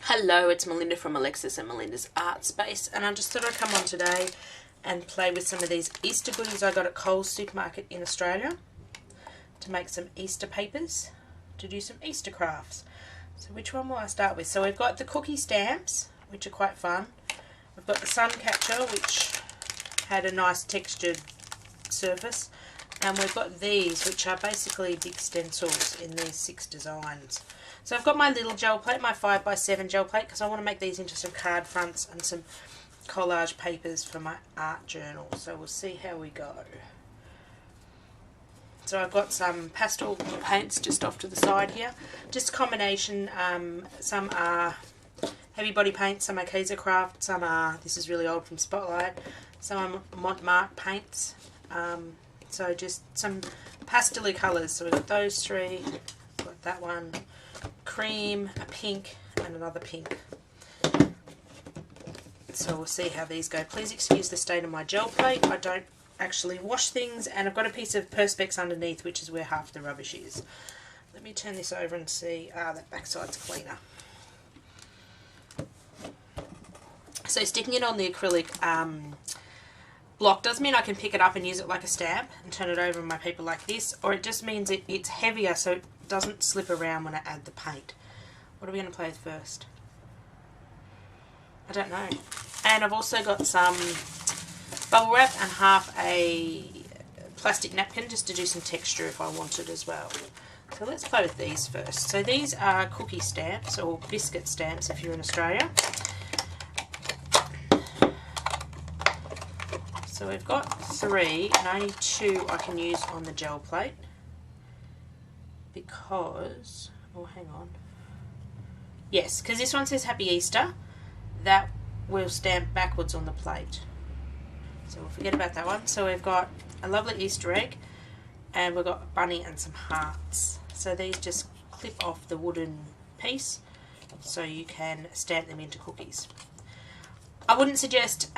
Hello, it's Melinda from Alexis and Melinda's Art Space, and I just thought I'd come on today and play with some of these Easter goodies I got at Coles Supermarket in Australia to make some Easter papers, to do some Easter crafts. So which one will I start with? So we've got the cookie stamps, which are quite fun. We've got the sun catcher, which had a nice textured surface, and we've got these, which are basically big stencils in these 6 designs. So I've got my little gel plate, my 5x7 gel plate, because I want to make these into some card fronts and some collage papers for my art journal. So we'll see how we go. So I've got some pastel paints just off to the side here. Just a combination, some are heavy body paints, some are Kaiser Craft, some are, this is really old from Spotlight, some are Montmartre paints. So just some pastel-y colours. So we've got those 3, got that one, cream, a pink and another pink. So we'll see how these go. Please excuse the state of my gel plate. I don't actually wash things, and I've got a piece of Perspex underneath, which is where half the rubbish is. Let me turn this over and see. That backside's cleaner. So sticking it on the acrylic block does mean I can pick it up and use it like a stamp and turn it over on my paper like this, or it just means it's heavier so it doesn't slip around when I add the paint. What are we going to play with first? I don't know. And I've also got some bubble wrap and half a plastic napkin just to do some texture if I wanted as well. So let's play with these first. So these are cookie stamps, or biscuit stamps if you're in Australia. So we've got 3 and only 2 I can use on the gel plate because, oh hang on, yes, because this one says Happy Easter, that will stamp backwards on the plate. So we'll forget about that one. So we've got a lovely Easter egg and we've got a bunny and some hearts. So these just clip off the wooden piece so you can stamp them into cookies. I wouldn't suggest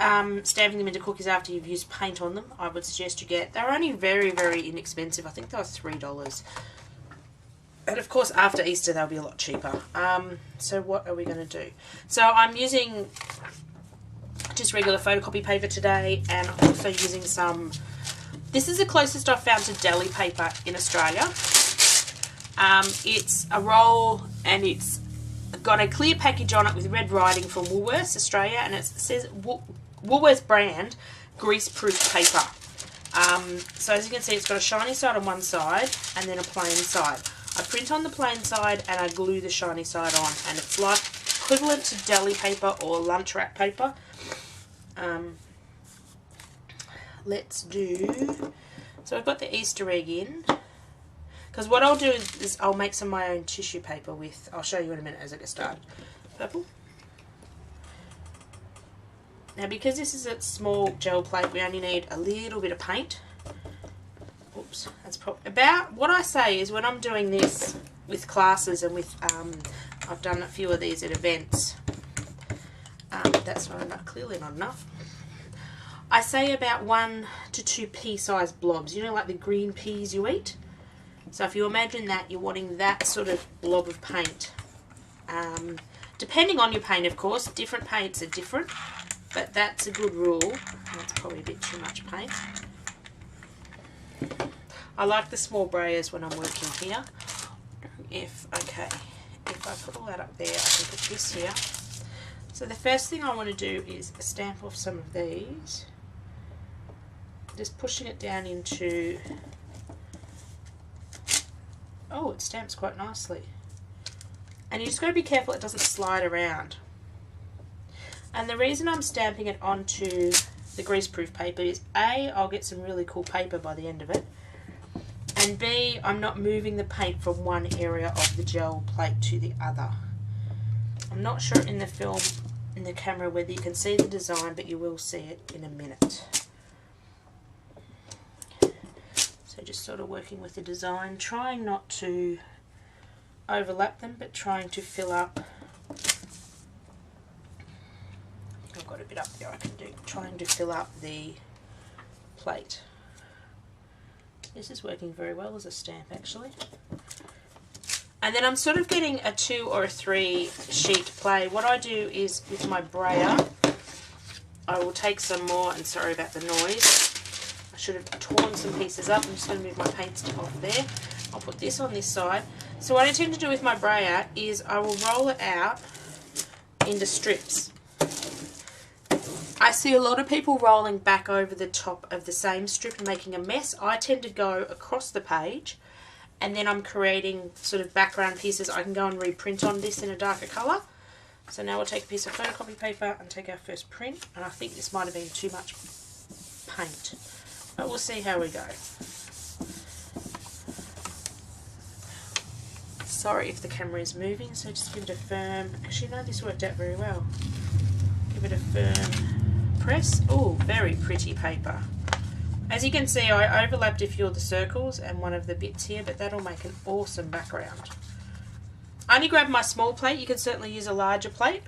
stamping them into cookies after you've used paint on them. I would suggest you they're only very, very inexpensive. I think they were $3. And of course after Easter they'll be a lot cheaper. So what are we going to do? So I'm using just regular photocopy paper today, and I'm also using some, this is the closest I've found to deli paper in Australia. It's a roll and it's got a clear package on it with red writing from Woolworths Australia, and it says Woolworths brand grease-proof paper. So as you can see, it's got a shiny side on one side and then a plain side. I print on the plain side and I glue the shiny side on, and it's like equivalent to deli paper or lunch wrap paper. Let's do, so I've got the Easter egg in. Because what I'll do is I'll make some of my own tissue paper with, I'll show you in a minute as I get started. Purple. Now because this is a small gel plate, we only need a little bit of paint. Oops, that's probably about, what I say is when I'm doing this with classes and with, I've done a few of these at events. That's not enough, clearly not enough. I say about 1 to 2 pea-sized blobs, you know, like the green peas you eat. So if you imagine that, you're wanting that sort of blob of paint. Depending on your paint, of course, different paints are different, but that's a good rule. That's probably a bit too much paint. I like the small brayers when I'm working here. If I put all that up there, I can put this here. So the first thing I want to do is stamp off some of these. Just pushing it down into, oh, it stamps quite nicely. And you just got to be careful it doesn't slide around. And the reason I'm stamping it onto the greaseproof paper is A, I'll get some really cool paper by the end of it, and B, I'm not moving the paint from one area of the gel plate to the other. I'm not sure in the film, in the camera, whether you can see the design, but you will see it in a minute. So just sort of working with the design, trying not to overlap them, but trying to fill up. I've got a bit up there I can do, trying to fill up the plate. This is working very well as a stamp actually. And then I'm sort of getting a 2 or a 3 sheet play. What I do is with my brayer, I will take some more, and sorry about the noise. I should have torn some pieces up. I'm just going to move my paint stick off there. I'll put this on this side. So what I tend to do with my brayer is I will roll it out into strips. I see a lot of people rolling back over the top of the same strip and making a mess. I tend to go across the page, and then I'm creating sort of background pieces. I can go and reprint on this in a darker colour. So now we'll take a piece of photocopy paper and take our first print. And I think this might have been too much paint, but we'll see how we go. Sorry if the camera is moving, so just give it a firm, actually no, this worked out very well. Give it a firm press. Oh, very pretty paper. As you can see, I overlapped a few of the circles and one of the bits here, but that'll make an awesome background. I only grabbed my small plate. You can certainly use a larger plate.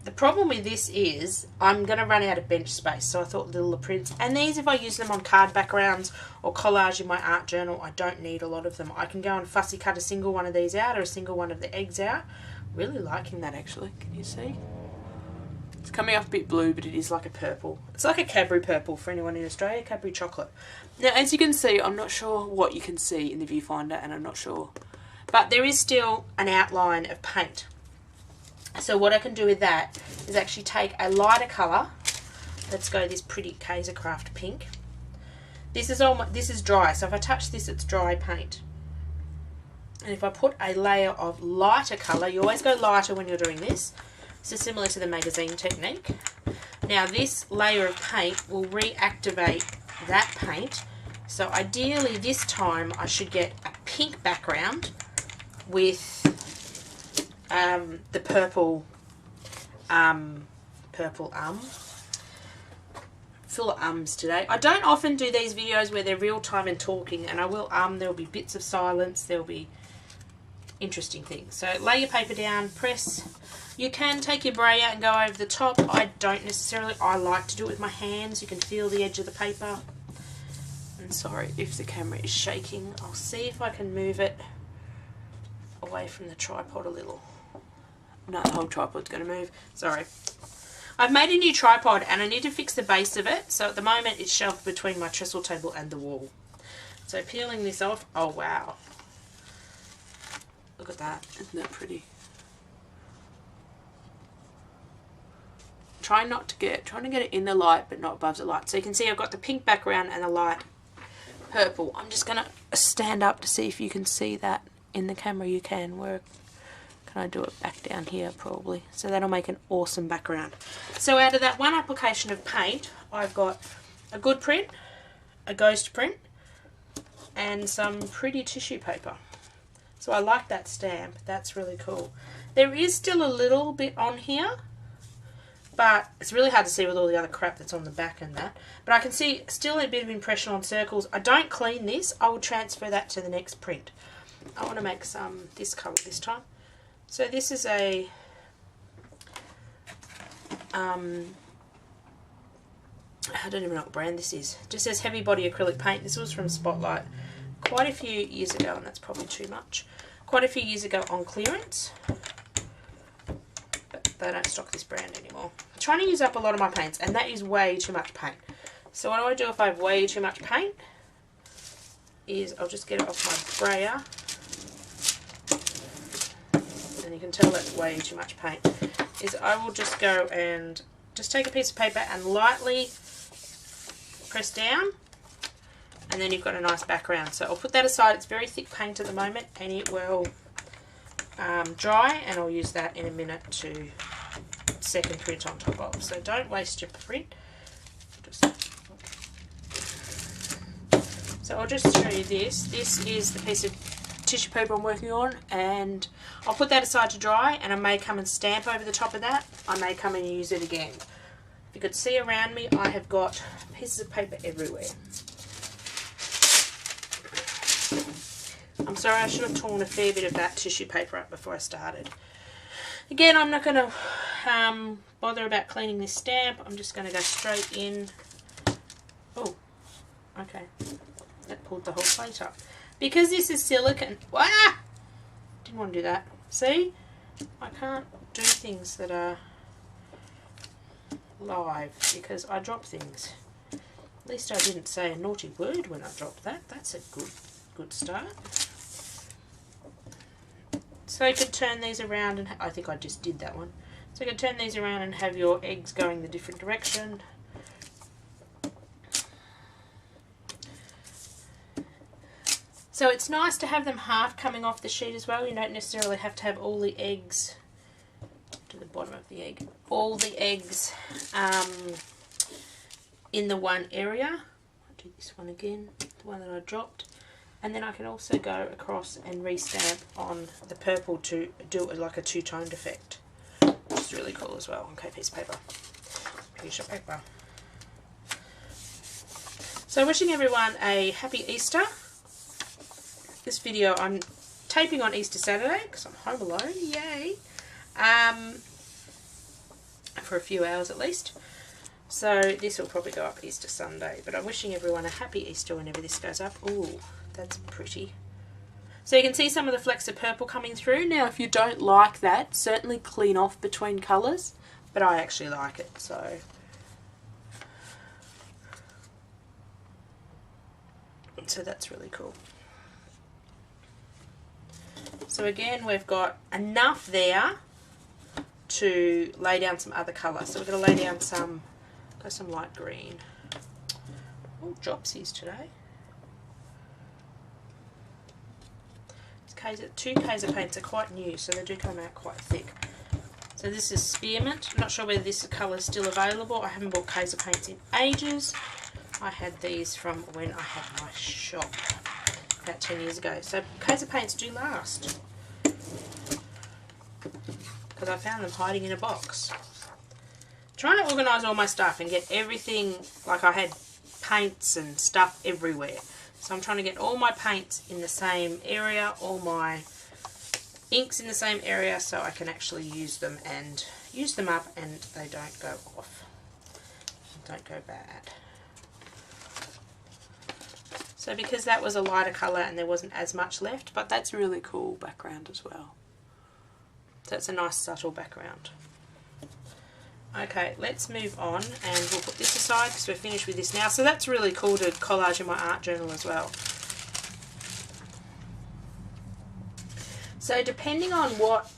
The problem with this is I'm going to run out of bench space, so I thought littler prints. And these, if I use them on card backgrounds or collage in my art journal, I don't need a lot of them. I can go and fussy cut a single one of these out or a single one of the eggs out. Really liking that actually. Can you see? It's coming off a bit blue, but it is like a purple. It's like a Cadbury purple for anyone in Australia, Cadbury chocolate. Now, as you can see, I'm not sure what you can see in the viewfinder, and I'm not sure. But there is still an outline of paint. So what I can do with that is actually take a lighter colour. Let's go this pretty Kaisercraft pink. This is dry, so if I touch this, it's dry paint. And if I put a layer of lighter colour, you always go lighter when you're doing this. So similar to the magazine technique. Now this layer of paint will reactivate that paint. So ideally this time I should get a pink background with the purple, full of ums today. I don't often do these videos where they're real time and talking, and I will there'll be bits of silence, there'll be interesting things. So lay your paper down, press. You can take your brayer and go over the top. I don't necessarily, I like to do it with my hands. You can feel the edge of the paper. And sorry if the camera is shaking. I'll see if I can move it away from the tripod a little. No, the whole tripod's going to move. Sorry. I've made a new tripod and I need to fix the base of it. So at the moment it's shelved between my trestle table and the wall. So peeling this off. Oh wow. Look at that. Isn't that pretty? Trying to get it in the light but not above the light. So you can see I've got the pink background and the light purple. I'm just going to stand up to see if you can see that in the camera. You can work. Can I do it back down here probably? So that'll make an awesome background. So out of that one application of paint, I've got a good print, a ghost print, and some pretty tissue paper. So I like that stamp. That's really cool. There is still a little bit on here, but it's really hard to see with all the other crap that's on the back and that. But I can see still a bit of impression on circles. I don't clean this. I will transfer that to the next print. I want to make some this colour this time. So this is a I don't even know what brand this is. It just says heavy body acrylic paint. This was from Spotlight quite a few years ago, and that's probably too much. Quite a few years ago on clearance. But they don't stock this brand anymore. I'm trying to use up a lot of my paints, and that is way too much paint. So what do I do if I have way too much paint? Is I'll just get it off my brayer. And you can tell that's way too much paint. Is I will just go and just take a piece of paper and lightly press down, and then you've got a nice background. So I'll put that aside. It's very thick paint at the moment, and it will dry, and I'll use that in a minute to second print on top of. So don't waste your print. So I'll just show you this. This is the piece of tissue paper I'm working on, and I'll put that aside to dry, and I may come and stamp over the top of that. I may come and use it again. If you could see around me, I have got pieces of paper everywhere. I'm sorry, I should have torn a fair bit of that tissue paper up before I started. Again, I'm not going to bother about cleaning this stamp. I'm just going to go straight in. Oh, okay. That pulled the whole plate up. Because this is silicone, didn't want to do that. See, I can't do things that are live because I drop things. At least I didn't say a naughty word when I dropped that. That's a good start. So you could turn these around, and I think I just did that one. So you can turn these around and have your eggs going the different direction. So it's nice to have them half coming off the sheet as well. You don't necessarily have to have all the eggs to the bottom of the egg. All the eggs in the one area. I'll do this one again, the one that I dropped. And then I can also go across and re-stamp on the purple to do it like a two-toned effect, which is really cool as well. Okay, piece of paper. Piece of paper. So wishing everyone a happy Easter. This video I'm taping on Easter Saturday because I'm home alone, yay, for a few hours at least. So this will probably go up Easter Sunday, but I'm wishing everyone a happy Easter whenever this goes up. Ooh, that's pretty. So you can see some of the flecks of purple coming through. Now if you don't like that, certainly clean off between colours, but I actually like it, so. So that's really cool. So again, we've got enough there to lay down some other colour. So we're going to lay down some light green. Oh, dropsies today. These two Kaiser paints are quite new, so they do come out quite thick. So this is spearmint. I'm not sure whether this colour is still available. I haven't bought Kaiser paints in ages. I had these from when I had my shop about 10 years ago. So Kaiser paints do last, because I found them hiding in a box. Trying to organise all my stuff and get everything, like I had paints and stuff everywhere. So I'm trying to get all my paints in the same area, all my inks in the same area, so I can actually use them and use them up and they don't go off, don't go bad. So because that was a lighter colour and there wasn't as much left, but that's a really cool background as well. So it's a nice subtle background. Okay, let's move on and we'll put this aside because we're finished with this now. So that's really cool to collage in my art journal as well. So depending on what,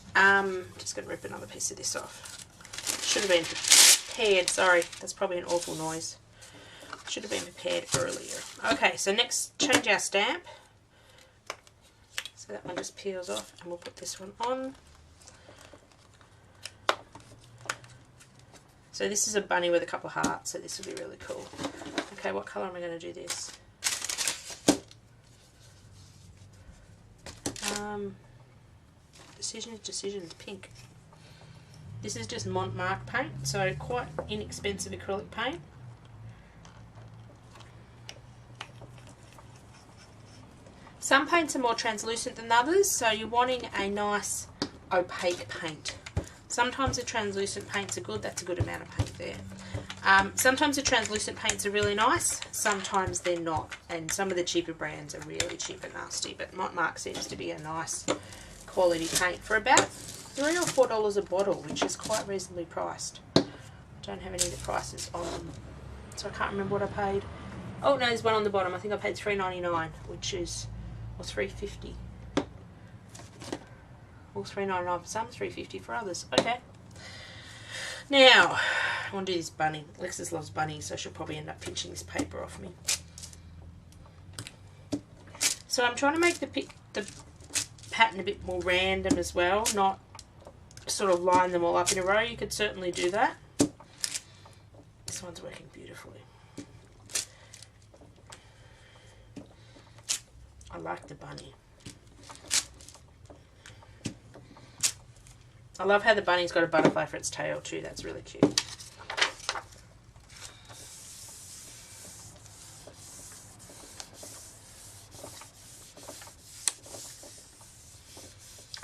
just going to rip another piece of this off. Should have been prepared, sorry, that's probably an awful noise. Should have been prepared earlier. Okay, so next change our stamp. So that one just peels off and we'll put this one on. So this is a bunny with a couple of hearts, so this will be really cool. Okay, what colour am I going to do this? Decisions, pink. This is just Montmartre paint, so quite inexpensive acrylic paint. Some paints are more translucent than others, so you're wanting a nice opaque paint. Sometimes the translucent paints are good, that's a good amount of paint there. Sometimes the translucent paints are really nice, sometimes they're not, and some of the cheaper brands are really cheap and nasty, but Montmartre seems to be a nice quality paint for about $3 or $4 a bottle, which is quite reasonably priced. I don't have any of the prices on them, so I can't remember what I paid. Oh no, there's one on the bottom. I think I paid $3.99, which is, or $3.50. Or $3.99 for some, $3.50 for others. Okay. Now, I want to do this bunny. Alexis loves bunnies, so she'll probably end up pinching this paper off me. So I'm trying to make the pattern a bit more random as well, not sort of line them all up in a row. You could certainly do that. This one's working beautifully. I like the bunny. I love how the bunny's got a butterfly for its tail too, that's really cute.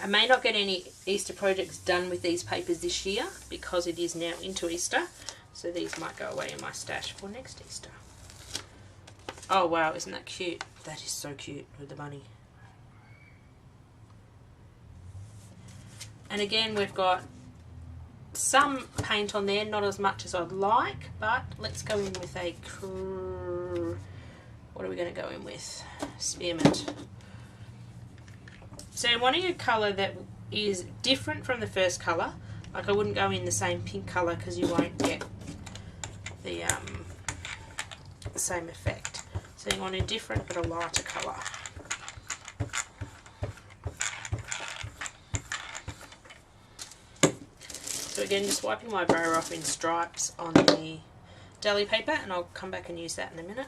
I may not get any Easter projects done with these papers this year because it is now into Easter, so these might go away in my stash for next Easter. Oh wow, isn't that cute? That is so cute with the bunny. And again, we've got some paint on there, not as much as I'd like, but let's go in with a, what are we going to go in with? Spearmint. So wanting a colour that is different from the first colour, like I wouldn't go in the same pink colour because you won't get the same effect. So you want a different but a lighter colour. So again, just wiping my brow off in stripes on the deli paper, and I'll come back and use that in a minute.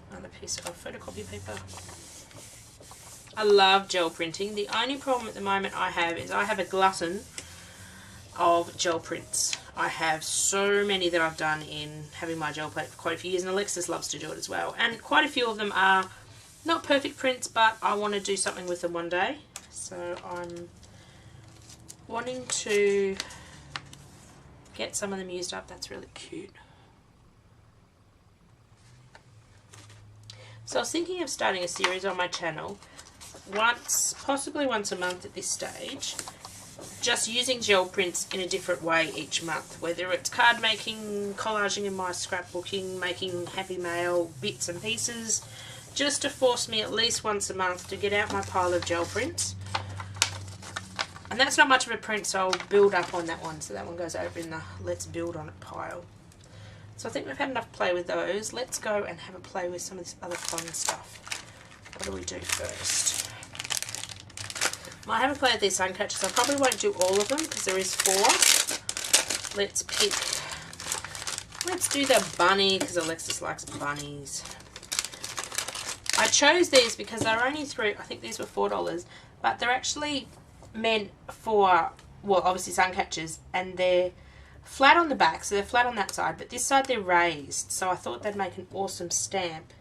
Another piece of photocopy paper. I love gel printing. The only problem at the moment I have is I have a glutton of gel prints. I have so many that I've done in having my gel plate for quite a few years, and Alexis loves to do it as well. And quite a few of them are not perfect prints, but I want to do something with them one day. So I'm wanting to get some of them used up. That's really cute. So I was thinking of starting a series on my channel possibly once a month at this stage, just using gel prints in a different way each month, whether it's card making, collaging in my scrapbooking, making happy mail bits and pieces, just to force me at least once a month to get out my pile of gel prints. And that's not much of a print, so I'll build up on that one, so that one goes over in the let's build on it pile. So I think we've had enough play with those. Let's go and have a play with some of this other fun stuff. What do we do first? I have a play with these sun catchers. I probably won't do all of them because there is 4. Let's do the bunny because Alexis likes bunnies. I chose these because they're only I think these were $4, but they're actually meant for, well, obviously sun catchers, and they're flat on the back, so they're flat on that side, but this side they're raised, so I thought they'd make an awesome stamp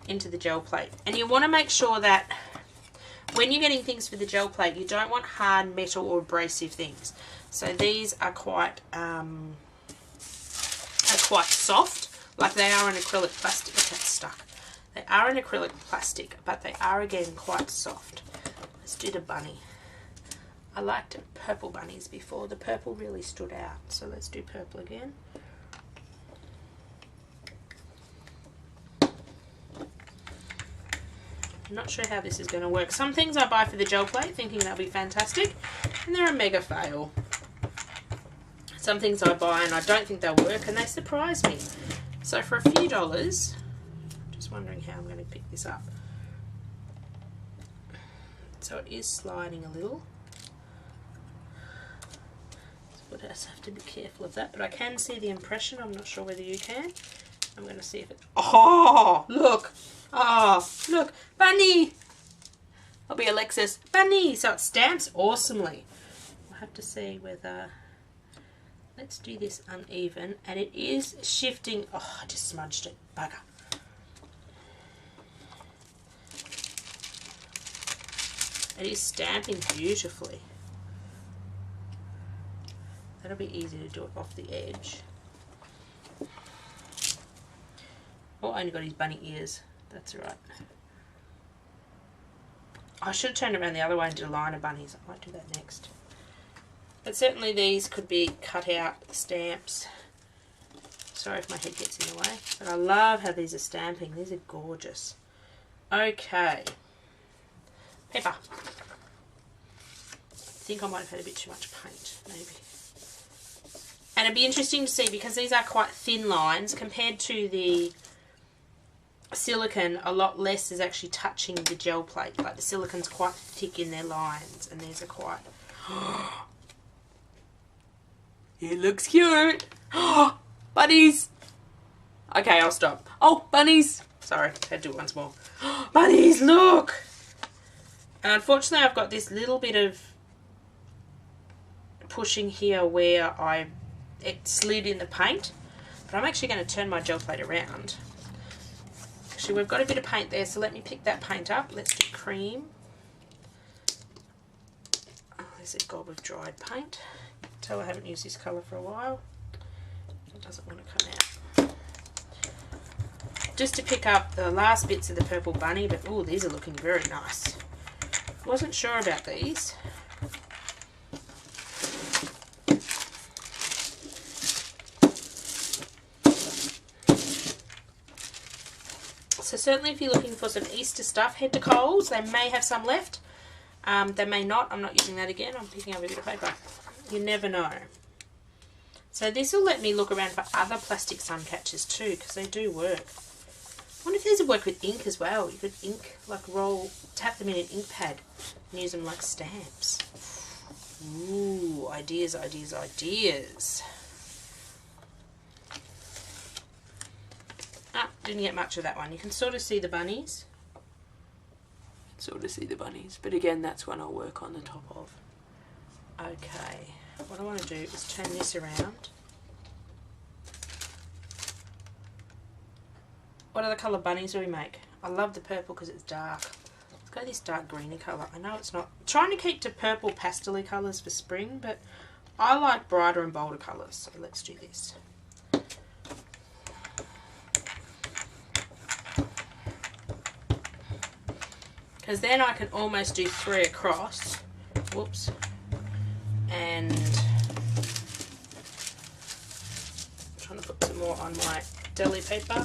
into the gel plate. And you want to make sure that when you're getting things for the gel plate, you don't want hard metal or abrasive things. So these are quite soft, like they are an acrylic plastic. Look, that's stuck. They are an acrylic plastic, but they are again quite soft. Let's do the bunny. I liked purple bunnies before. The purple really stood out, so let's do purple again. I'm not sure how this is going to work. Some things I buy for the gel plate thinking they'll be fantastic, and they're a mega fail. Some things I buy and I don't think they'll work, and they surprise me. So for a few dollars, just wondering how I'm going to pick this up. So it is sliding a little. So I just have to be careful of that, but I can see the impression. I'm not sure whether you can. I'm going to see if it... Oh, look! Oh, look! Bunny! I'll be Alexis. Bunny! So it stamps awesomely. I'll have to see whether... Let's do this uneven. And it is shifting... Oh, I just smudged it. Bugger. It is stamping beautifully. That'll be easy to do it off the edge. Oh, I only got his bunny ears. That's alright. I should have turned around the other way and did a line of bunnies. I might do that next. But certainly these could be cut out, the stamps. Sorry if my head gets in the way. But I love how these are stamping. These are gorgeous. Okay. Paper. I think I might have had a bit too much paint, maybe. And it'd be interesting to see, because these are quite thin lines compared to the silicone, a lot less is actually touching the gel plate. Like the silicone's quite thick in their lines, and these are quite... It looks cute! Bunnies! Okay, I'll stop. Oh, bunnies! Sorry, I had to do it once more. Bunnies, look! And unfortunately I've got this little bit of pushing here where it slid in the paint, but I'm actually going to turn my gel plate around. Actually, we've got a bit of paint there, so let me pick that paint up. Let's do cream. Oh, there's a gob of dried paint. Tell I haven't used this colour for a while. It doesn't want to come out. just to pick up the last bits of the purple bunny, but oh, these are looking very nice. Wasn't sure about these. So certainly if you're looking for some Easter stuff, head to Coles. They may have some left. They may not. I'm not using that again. I'm picking up a bit of paper. You never know. So this will let me look around for other plastic sun catchers too, because they do work. I wonder if these would work with ink as well. You could ink, like tap them in an ink pad and use them like stamps. Ooh, ideas, ideas, ideas. Ah, didn't get much of that one. You can sort of see the bunnies. But again, that's one I'll work on the top of. Okay, what I want to do is turn this around. What other colour bunnies do we make? I love the purple because it's dark. Let's go this dark greeny colour. I know it's not... I'm trying to keep to purple pastel-y colours for spring, but I like brighter and bolder colours. So let's do this. Because then I can almost do 3 across. Whoops. And I'm trying to put some more on my deli paper.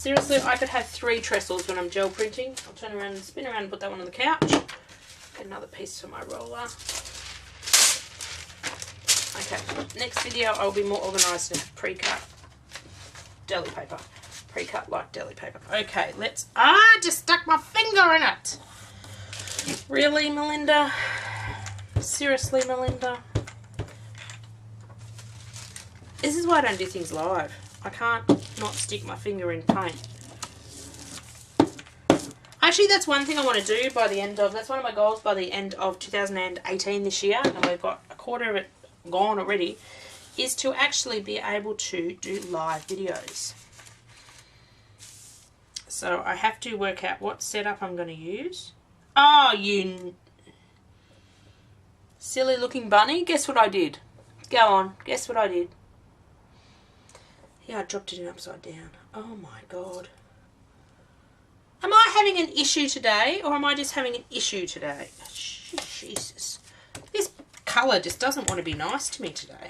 Seriously, I could have 3 trestles when I'm gel printing. I'll turn around and spin around and put that one on the couch. Get another piece for my roller. Okay, next video I'll be more organised and pre-cut deli paper. Pre-cut like deli paper. Okay, let's... I just stuck my finger in it! Really, Melinda? Seriously, Melinda? This is why I don't do things live. I can't not stick my finger in paint. Actually, that's one thing I want to do by the end of... That's one of my goals by the end of 2018 this year, and we've got a quarter of it gone already, is to actually be able to do live videos. So I have to work out what setup I'm going to use. Oh, you silly looking bunny. Guess what I did? Go on. Guess what I did? Yeah, I dropped it in upside down. Oh my God. Am I having an issue today, or am I just having an issue today? Jesus. This colour just doesn't want to be nice to me today.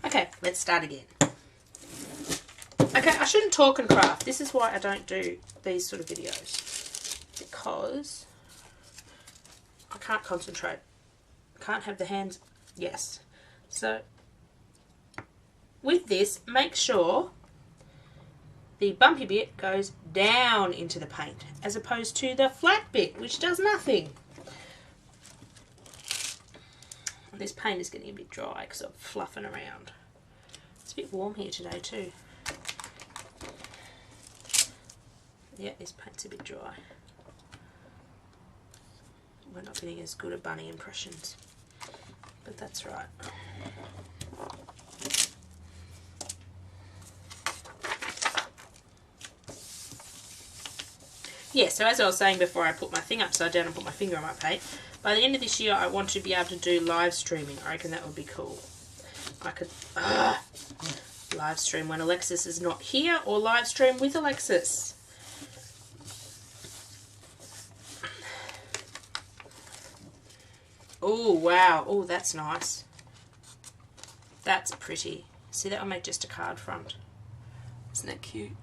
Okay, let's start again. Okay, I shouldn't talk and craft. This is why I don't do these sort of videos. Because I can't concentrate. I can't have the hands. Yes. So, with this, make sure the bumpy bit goes down into the paint, as opposed to the flat bit, which does nothing. And this paint is getting a bit dry because I'm fluffing around. It's a bit warm here today too. Yeah, this paint's a bit dry. We're not getting as good a bunny impressions, but that's right. Yeah, so as I was saying before I put my thing upside down and put my finger on my paint, by the end of this year I want to be able to do live streaming. I reckon that would be cool. I could live stream when Alexis is not here, or live stream with Alexis. Oh, wow. Oh, that's nice. That's pretty. See, that will make just a card front. Isn't that cute?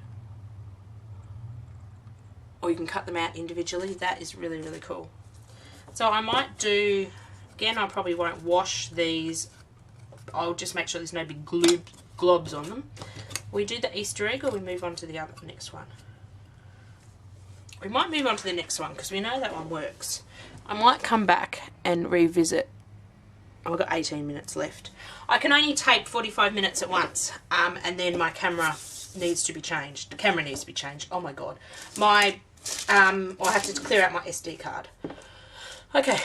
Or you can cut them out individually. That is really, really cool. So I might do, again, I probably won't wash these. I'll just make sure there's no big globs on them. We do the Easter egg, or we move on to the next one? We might move on to the next one because we know that one works. I might come back and revisit. I've got 18 minutes left. I can only tape 45 minutes at once, and then my camera needs to be changed. The camera needs to be changed. Oh my God. I have to clear out my SD card. Okay,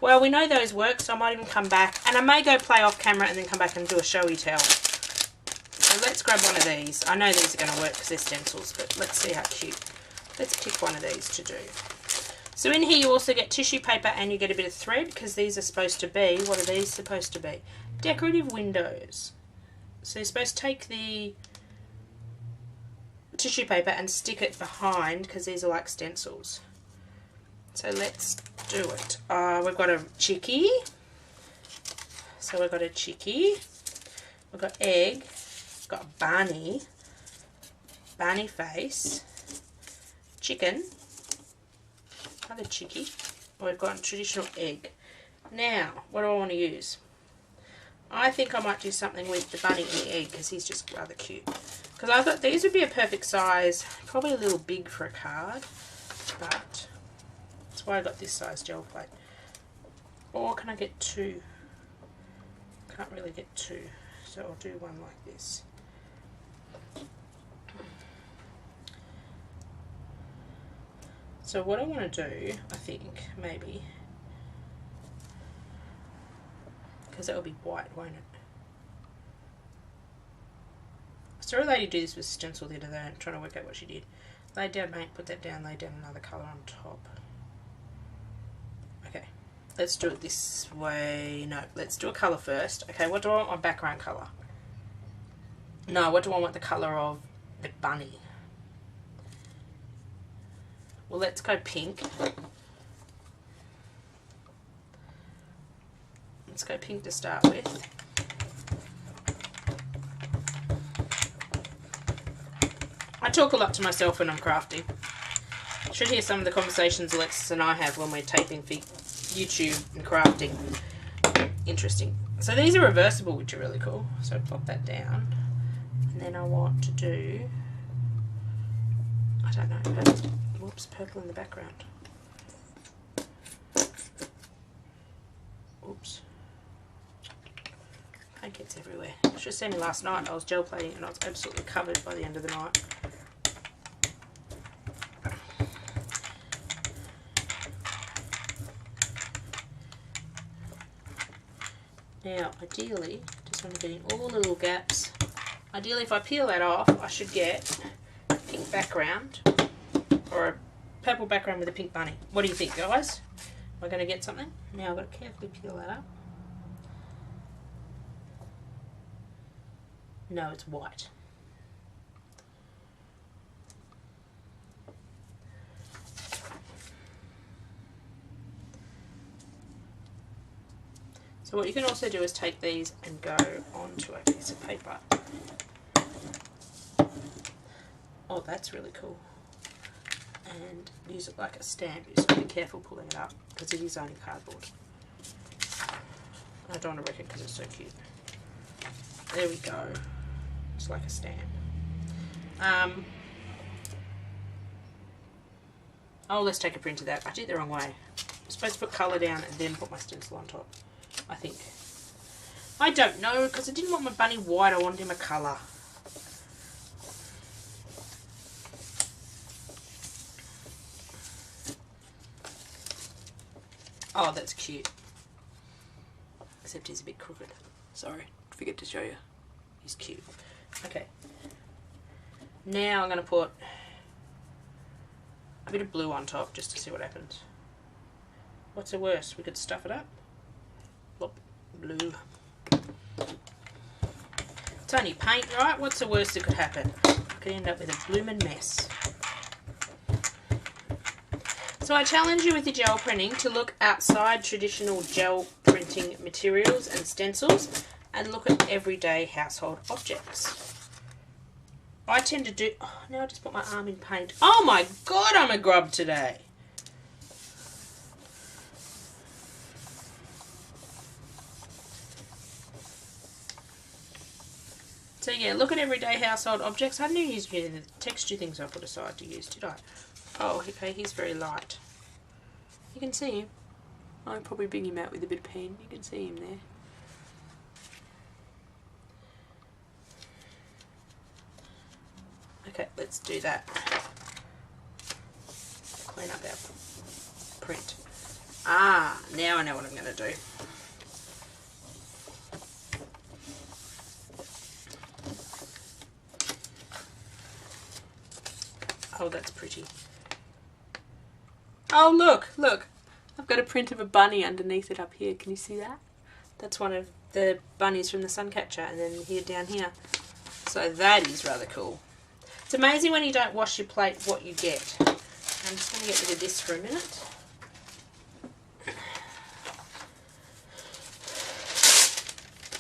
well, we know those work, so I might even come back, and I may go play off camera and then come back and do a showy tell. So let's grab one of these. I know these are going to work because they're stencils, but let's see how cute. Let's pick one of these to do. So in here you also get tissue paper and you get a bit of thread, because these are supposed to be, what are these supposed to be? Decorative windows. So you're supposed to take the tissue paper and stick it behind, because these are like stencils. So let's do it. We've got a chickie. So we've got a chickie. We've got egg. We've got bunny. Bunny face. Chicken. Another chickie. We've got a traditional egg. Now, what do I want to use? I think I might do something with the bunny and the egg, because he's just rather cute. Because I thought these would be a perfect size. Probably a little big for a card, but that's why I got this size gel plate. Or can I get two? Can't really get two, so I'll do one like this. So what I want to do, I think, maybe, because that will be white, won't it? I saw a lady do this with stencil the other day, and trying to work out what she did. Lay down paint, put that down, lay down another colour on top. Okay, let's do it this way. No, let's do a colour first. Okay, what do I want my background colour? No, what do I want the colour of the bunny? Well, let's go pink. Let's go pink to start with. I talk a lot to myself when I'm crafting. You should hear some of the conversations Alexis and I have when we're taping for YouTube and crafting. Interesting. So these are reversible, which are really cool. So plop that down. And then I want to do, I don't know, purple. Whoops, purple in the background. Oops. Paint gets everywhere. You should have seen me last night. I was gel plating and I was absolutely covered by the end of the night. Now, ideally, just want to get in all the little gaps. Ideally, if I peel that off, I should get a pink background or a purple background with a pink bunny. What do you think, guys? Am I going to get something? Now, I've got to carefully peel that up. No, it's white. So what you can also do is take these and go onto a piece of paper. Oh, that's really cool. And use it like a stamp. You just got to be careful pulling it up because it is only cardboard. I don't want to wreck it because it's so cute. There we go. It's like a stamp. Oh, let's take a print of that. I did it the wrong way. I'm supposed to put colour down and then put my stencil on top, I think. I don't know, because I didn't want my bunny white. I wanted him a colour. Oh, that's cute. Except he's a bit crooked. Sorry, forget to show you. He's cute. Okay. Now I'm going to put a bit of blue on top just to see what happens. What's the worst? We could stuff it up. Plop, blue. It's only paint, right? What's the worst that could happen? I could end up with a bloomin' mess. So I challenge you with your gel printing to look outside traditional gel printing materials and stencils and look at everyday household objects. I tend to do... Oh, now I just put my arm in paint. Oh my god, I'm a grub today. So yeah, look at everyday household objects. I didn't use the texture things I put aside to use, did I? Oh, okay, he's very light. You can see him. I'll probably bring him out with a bit of pen. You can see him there. Okay, let's do that. Clean up our print. Ah, now I know what I'm going to do. Oh, that's pretty. Oh, look, look. I've got a print of a bunny underneath it up here. Can you see that? That's one of the bunnies from the Suncatcher, and then here down here. So that is rather cool. It's amazing when you don't wash your plate what you get. I'm just going to get rid of this for a minute.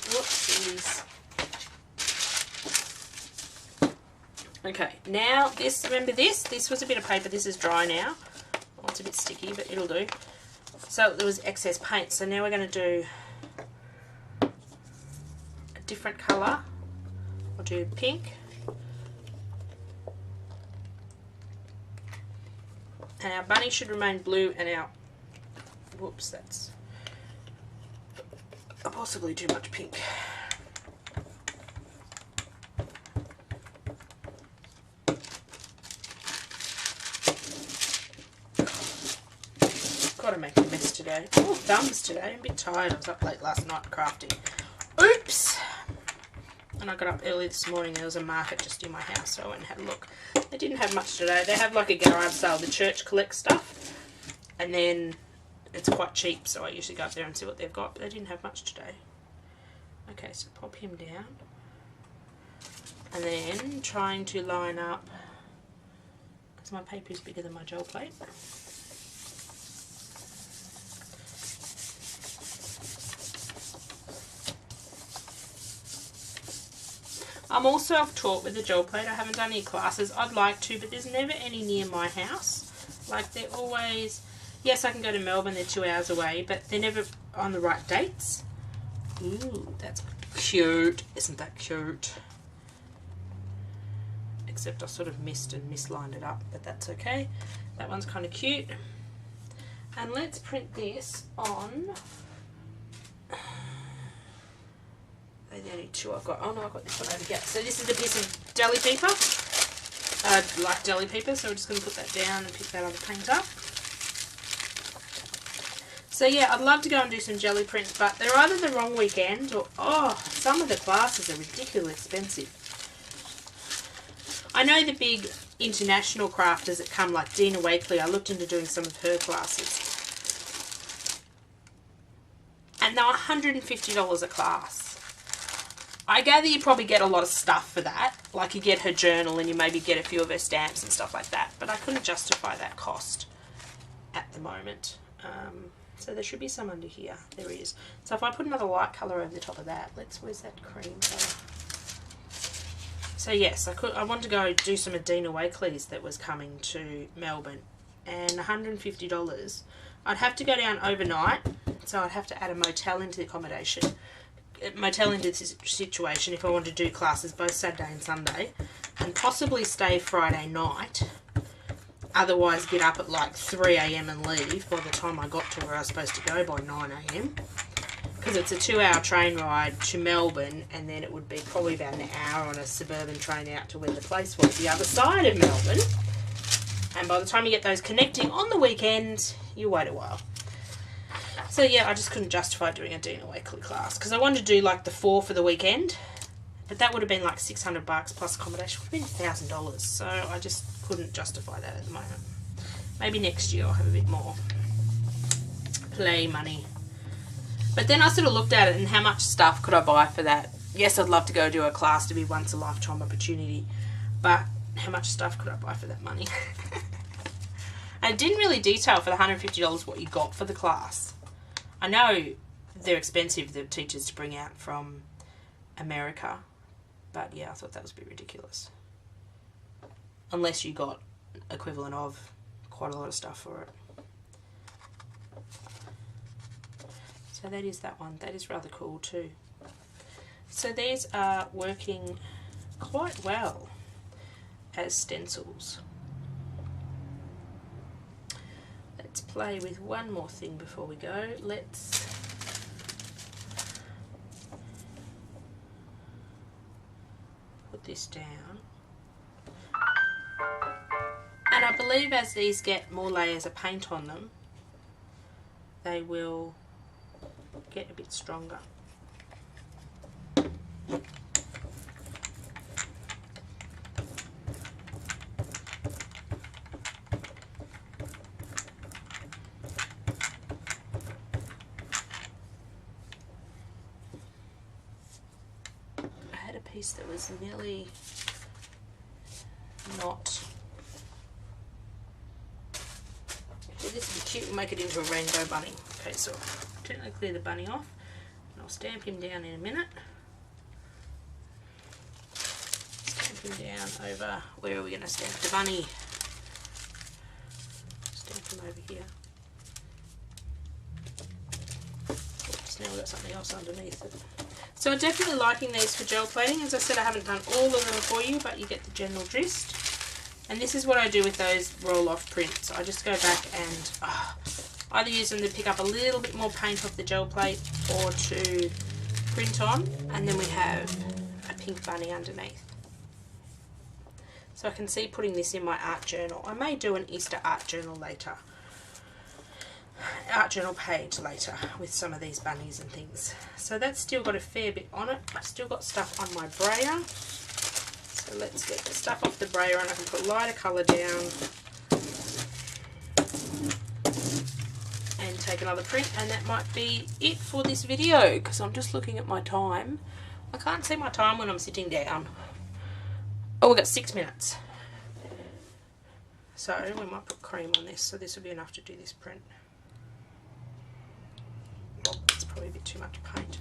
Whoopsies. Okay, now this, remember this was a bit of paper. This is dry now. Oh, it's a bit sticky, but it'll do. So there was excess paint, so now we're going to do a different colour. I'll do pink. And our bunny should remain blue, and our, whoops, that's possibly too much pink. Gotta make a mess today. Oh, thumbs today. I'm a bit tired. I was up late last night crafting. Oops! And I got up early this morning. There was a market just in my house, so I went and had a look. They didn't have much today. They have like a garage sale. The church collects stuff, and then it's quite cheap, so I usually go up there and see what they've got. But they didn't have much today. Okay, so pop him down, and then trying to line up, because my paper is bigger than my gel plate. I'm all self-taught with the gel plate. I haven't done any classes. I'd like to, but there's never any near my house. Like, they're always, yes, I can go to Melbourne, they're 2 hours away, but they're never on the right dates. Ooh, that's cute. Isn't that cute? Except I sort of missed and mislined it up, but that's okay. That one's kind of cute. And let's print this on... the only two I've got. Oh no, I've got this one over here. So this is a piece of deli paper. I like deli paper, so we're just going to put that down and pick that other paint up. So yeah, I'd love to go and do some jelly prints, but they're either the wrong weekend or, oh, some of the classes are ridiculously expensive. I know the big international crafters that come, like Dina Wakely. I looked into doing some of her classes. And they're $150 a class. I gather you probably get a lot of stuff for that. Like you get her journal and you maybe get a few of her stamps and stuff like that. But I couldn't justify that cost at the moment. So there should be some under here. There is. So if I put another light colour over the top of that, where's that cream colour? So yes, I wanted to go do some of Dina Wakely's that was coming to Melbourne. And $150. I'd have to go down overnight. So I'd have to add a motel into the accommodation. Motel into this situation if I want to do classes both Saturday and Sunday, and possibly stay Friday night, otherwise get up at like 3 AM and leave by the time I got to where I was supposed to go by 9 AM, because it's a 2-hour train ride to Melbourne, and then it would be probably about an hour on a suburban train out to where the place was, the other side of Melbourne, and by the time you get those connecting on the weekend, you wait a while. So yeah, I just couldn't justify doing a Dina Wakely class because I wanted to do like the 4 for the weekend, but that would have been like $600 plus accommodation. Would have been $1,000, so I just couldn't justify that at the moment. Maybe next year I'll have a bit more play money. But then I sort of looked at it and how much stuff could I buy for that? Yes, I'd love to go do a class to be once a lifetime opportunity, but how much stuff could I buy for that money? And it didn't really detail for the $150 what you got for the class. I know they're expensive, the teachers to bring out from America, but yeah, I thought that was a bit ridiculous. Unless you got equivalent of quite a lot of stuff for it. So that is that one. That is rather cool too. So these are working quite well as stencils. Let's play with one more thing before we go. Let's put this down. And I believe as these get more layers of paint on them, they will get a bit stronger. That was nearly not. Well, this would be cute. We'll make it into a rainbow bunny. Okay, so I'll gently clear the bunny off. And I'll stamp him down in a minute. Stamp him down over, where are we going to stamp the bunny? Stamp him over here. Oops, now we've got something else underneath it. So I'm definitely liking these for gel plating. As I said, I haven't done all of them for you, but you get the general gist. And this is what I do with those roll-off prints. I just go back and either use them to pick up a little bit more paint off the gel plate or to print on. And then we have a pink bunny underneath. So I can see putting this in my art journal. I may do an Easter art journal later. Art journal page later with some of these bunnies and things. So that's still got a fair bit on it. I've still got stuff on my brayer. So let's get the stuff off the brayer and I can put lighter colour down and take another print, and that might be it for this video because I'm just looking at my time. I can't see my time when I'm sitting down. Oh, we've got 6 minutes. So we might put cream on this, so this will be enough to do this print. Oh, it's probably a bit too much paint.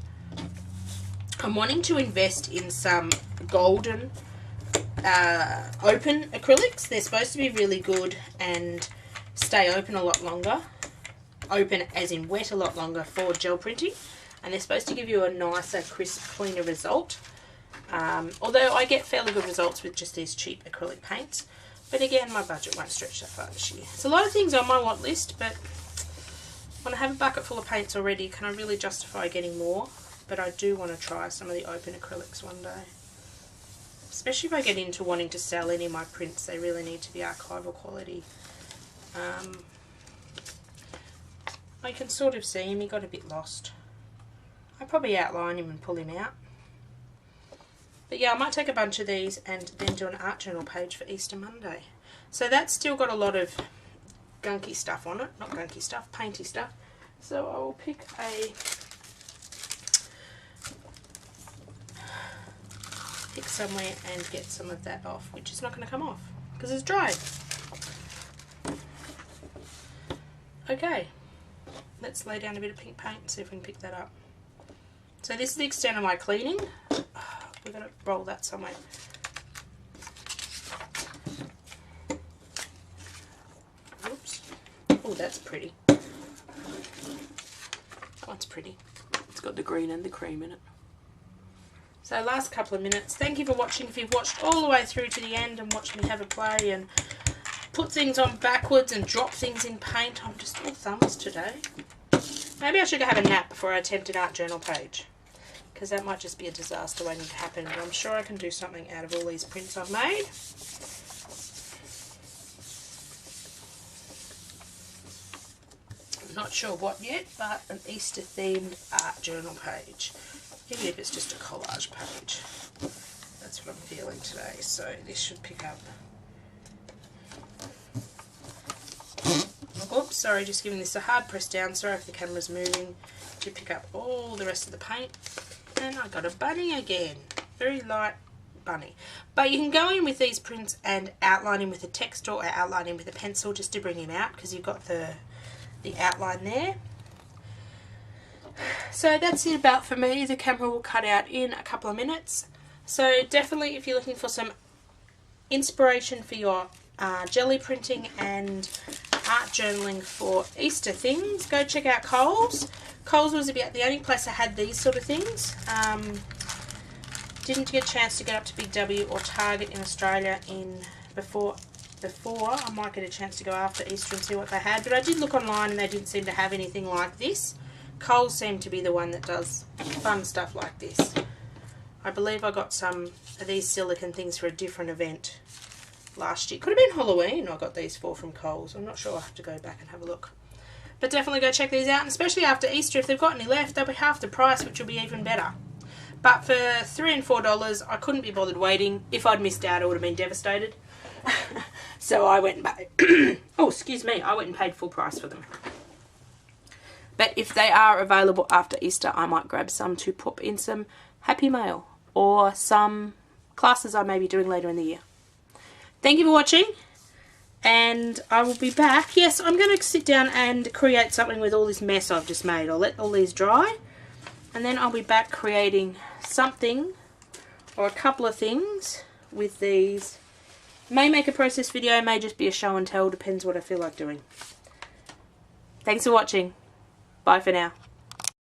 I'm wanting to invest in some golden open acrylics. They're supposed to be really good and stay open a lot longer. Open as in wet a lot longer for gel printing. And they're supposed to give you a nicer, crisp, cleaner result. Although I get fairly good results with just these cheap acrylic paints. But again, my budget won't stretch that far this year. There's a lot of things on my want list, but when I have a bucket full of paints already, can I really justify getting more? But I do want to try some of the open acrylics one day. Especially if I get into wanting to sell any of my prints, they really need to be archival quality. I can sort of see him, he got a bit lost. I'll probably outline him and pull him out. But yeah, I might take a bunch of these and then do an art journal page for Easter Monday. So that's still got a lot of gunky stuff on it. Not gunky stuff, painty stuff. So I will pick somewhere and get some of that off, which is not going to come off because it's dry. Okay, let's lay down a bit of pink paint and see if we can pick that up. So this is the extent of my cleaning. We've got to roll that somewhere. Oops. Oh, that's pretty. That one's pretty. It's got the green and the cream in it. So last couple of minutes. Thank you for watching. If you've watched all the way through to the end and watched me have a play and put things on backwards and drop things in paint, I'm just all thumbs today. Maybe I should go have a nap before I attempt an art journal page, because that might just be a disaster waiting to happen. But I'm sure I can do something out of all these prints I've made. I'm not sure what yet, but an Easter themed art journal page. Even if it's just a collage page. That's what I'm feeling today. So this should pick up. Oops, sorry, just giving this a hard press down. Sorry if the camera's moving. To pick up all the rest of the paint. And I got a bunny again. Very light bunny. But you can go in with these prints and outline him with a text or outline him with a pencil just to bring him out, because you've got the outline there. So that's it about for me. The camera will cut out in a couple of minutes. So definitely, if you're looking for some inspiration for your jelly printing and art journaling for Easter things, go check out Coles. Coles was about the only place I had these sort of things. Didn't get a chance to get up to Big W or Target in Australia before. I might get a chance to go after Easter and see what they had, but I did look online and they didn't seem to have anything like this. Coles seemed to be the one that does fun stuff like this. I believe I got some of these silicone things for a different event last year. Could have been Halloween I got these for from Coles. I'm not sure. I'll have to go back and have a look. But definitely go check these out, and especially after Easter, if they've got any left, they'll be half the price, which will be even better. But for $3 and $4, I couldn't be bothered waiting. If I'd missed out, I would have been devastated. So I went and paid, oh, excuse me, I went and paid full price for them. But if they are available after Easter, I might grab some to pop in some Happy Mail or some classes I may be doing later in the year. Thank you for watching, and I will be back. Yes, I'm going to sit down and create something with all this mess I've just made. I'll let all these dry, and then I'll be back creating something or a couple of things with these. May make a process video, may just be a show and tell, depends what I feel like doing. Thanks for watching. Bye for now.